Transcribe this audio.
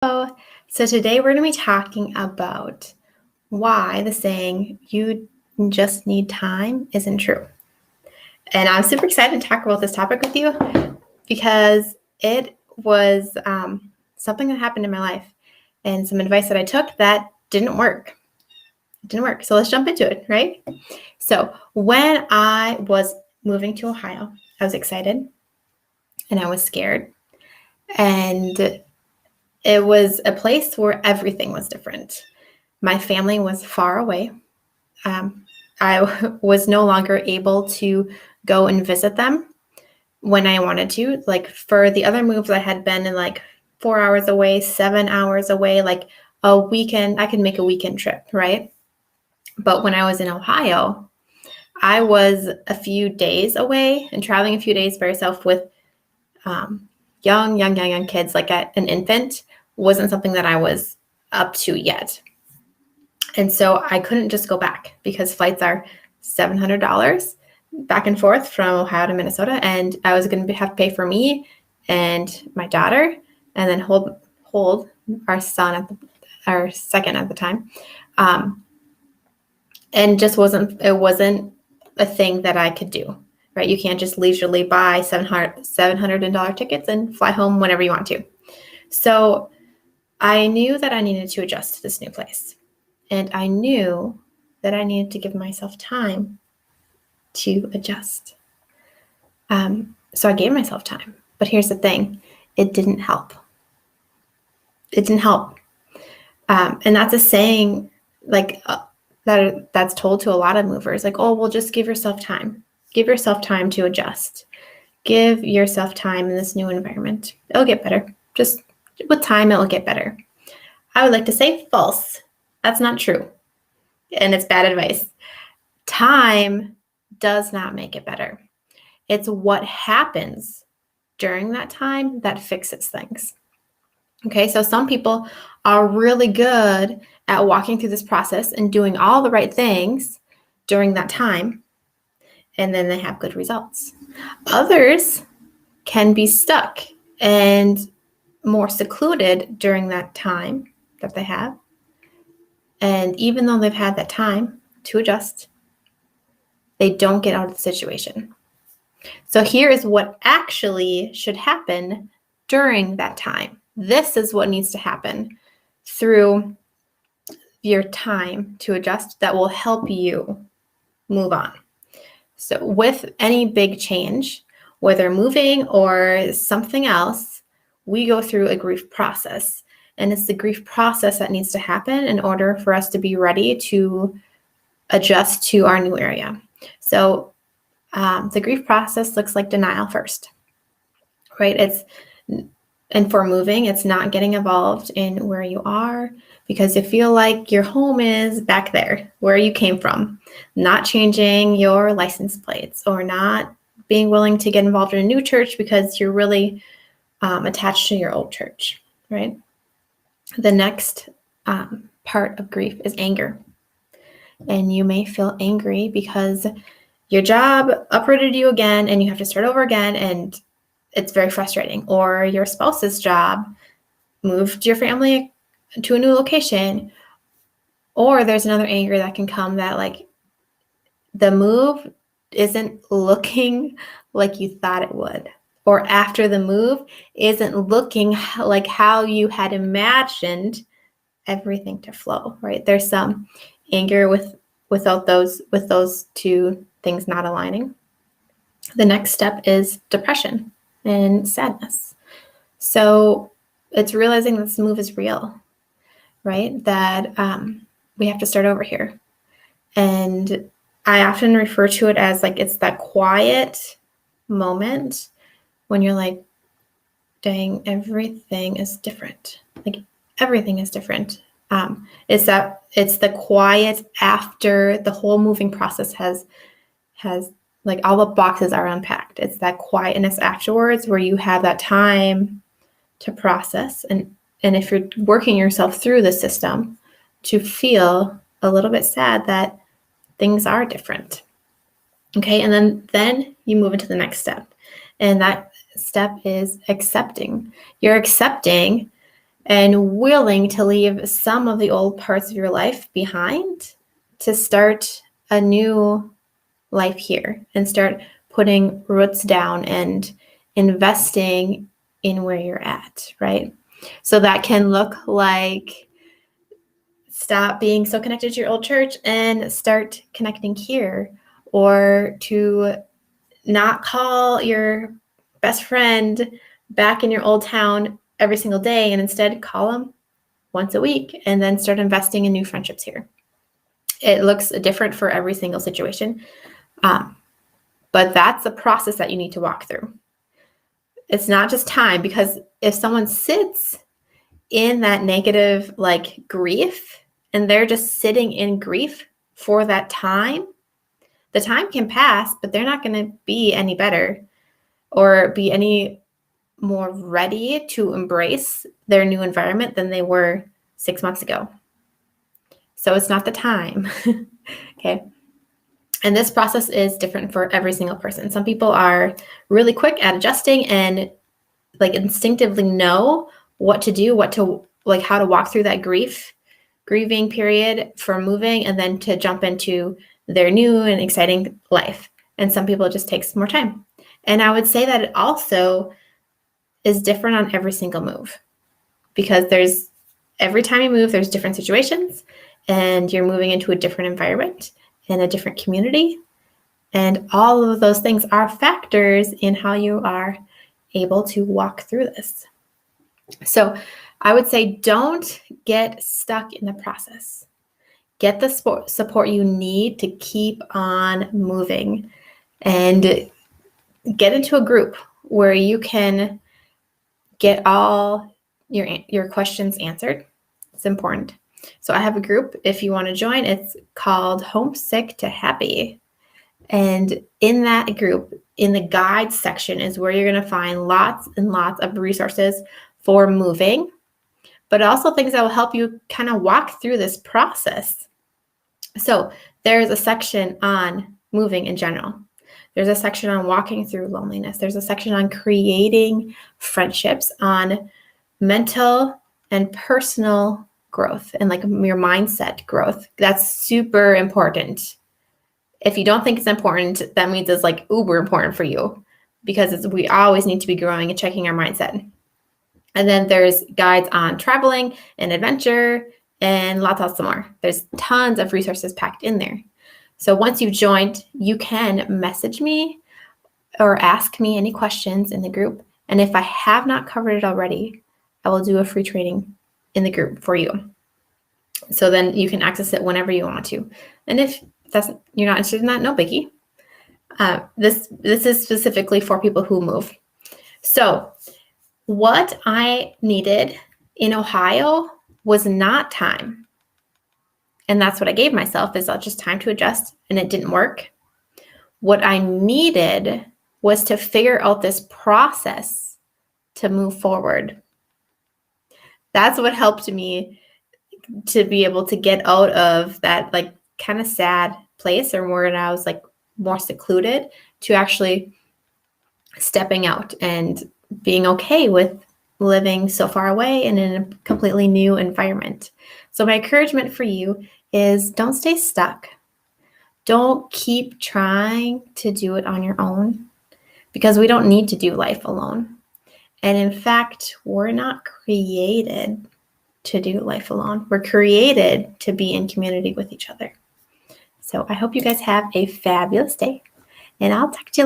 So today we're going to be talking about why the saying, you just need time, isn't true. And I'm super excited to talk about this topic with you because it was something that happened in my life and some advice that I took that didn't work. It didn't work. So let's jump into it, right? So when I was moving to Ohio, I was excited and I was scared. And it was a place where everything was different. My family was far away. I was no longer able to go and visit them when I wanted to. Like for the other moves, I had been in like 4 hours away, 7 hours away, like a weekend. I could make a weekend trip, right? But when I was in Ohio, I was a few days away and traveling a few days by yourself with young kids, like an infant, wasn't something that I was up to yet. And so I couldn't just go back because flights are $700 back and forth from Ohio to Minnesota. And I was going to have to pay for me and my daughter and then hold our son our second at the time. And just wasn't a thing that I could do, right? You can't just leisurely buy $700 tickets and fly home whenever you want to. So I knew that I needed to adjust to this new place. And I knew that I needed to give myself time to adjust. So I gave myself time. But here's the thing. It didn't help. It didn't help. And that's a saying like that's told to a lot of movers. Like, oh, well, just give yourself time. Give yourself time to adjust. Give yourself time in this new environment. It'll get better. Just with time, it'll get better. I would like to say false. That's not true. And it's bad advice. Time does not make it better. It's what happens during that time that fixes things. Okay, so some people are really good at walking through this process and doing all the right things during that time, and then they have good results. Others can be stuck and more secluded during that time that they have. And even though they've had that time to adjust, they don't get out of the situation. So here is what actually should happen during that time. This is what needs to happen through your time to adjust that will help you move on. So with any big change, whether moving or something else, we go through a grief process. And it's the grief process that needs to happen in order for us to be ready to adjust to our new area. So the grief process looks like denial first, right? And for moving, it's not getting involved in where you are because you feel like your home is back there where you came from, not changing your license plates or not being willing to get involved in a new church because you're really attached to your old church, right? The next part of grief is anger. And you may feel angry because your job uprooted you again and you have to start over again and it's very frustrating. Or your spouse's job moved your family to a new location. Or there's another anger that can come that like the move isn't looking like you thought it would. Or after the move isn't looking like how you had imagined everything to flow, right? There's some anger with those two things not aligning. The next step is depression and sadness. So it's realizing this move is real, right? That we have to start over here. And I often refer to it as like it's that quiet moment when you're like, dang, everything is different. Like everything is different. It's the quiet after the whole moving process has like all the boxes are unpacked. It's that quietness afterwards where you have that time to process and if you're working yourself through the system to feel a little bit sad that things are different. Okay, and then you move into the next step. And that step is accepting. You're accepting and willing to leave some of the old parts of your life behind to start a new life here and start putting roots down and investing in where you're at, right? So that can look like stop being so connected to your old church and start connecting here, or to not call your best friend back in your old town every single day and instead call them once a week and then start investing in new friendships here. It looks different for every single situation. But that's a process that you need to walk through. It's not just time, because if someone sits in that negative like grief and they're just sitting in grief for that time, the time can pass, but they're not going to be any better or be any more ready to embrace their new environment than they were 6 months ago. So it's not the time. Okay. And this process is different for every single person. Some people are really quick at adjusting and like instinctively know what to do, how to walk through that grieving period for moving, and then to jump into their new and exciting life. And some people, it just takes more time. And I would say that it also is different on every single move, because every time you move, there's different situations, and you're moving into a different environment in a different community. And all of those things are factors in how you are able to walk through this. So I would say don't get stuck in the process. Get the support you need to keep on moving, and get into a group where you can get all your questions answered. It's important. So I have a group, if you want to join, it's called Homesick to Happy. And in that group, in the guide section is where you're going to find lots and lots of resources for moving, but also things that will help you kind of walk through this process. So there's a section on moving in general. There's a section on walking through loneliness. There's a section on creating friendships, on mental and personal growth, and like your mindset growth. That's super important. If you don't think it's important, that means it's like uber important for you, because we always need to be growing and checking our mindset. And then there's guides on traveling and adventure and lots more. There's tons of resources packed in there. So once you've joined, you can message me or ask me any questions in the group. And if I have not covered it already, I will do a free training in the group for you. So then you can access it whenever you want to. And if you're not interested in that, no biggie. This is specifically for people who move. So what I needed in Ohio was not time. And that's what I gave myself, is just time to adjust, and it didn't work. What I needed was to figure out this process to move forward. That's what helped me to be able to get out of that like kind of sad place, or where I was like more secluded, to actually stepping out and being okay with living so far away and in a completely new environment. So my encouragement for you is don't stay stuck. Don't keep trying to do it on your own, because we don't need to do life alone. And in fact, we're not created to do life alone. We're created to be in community with each other. So I hope you guys have a fabulous day, and I'll talk to you later.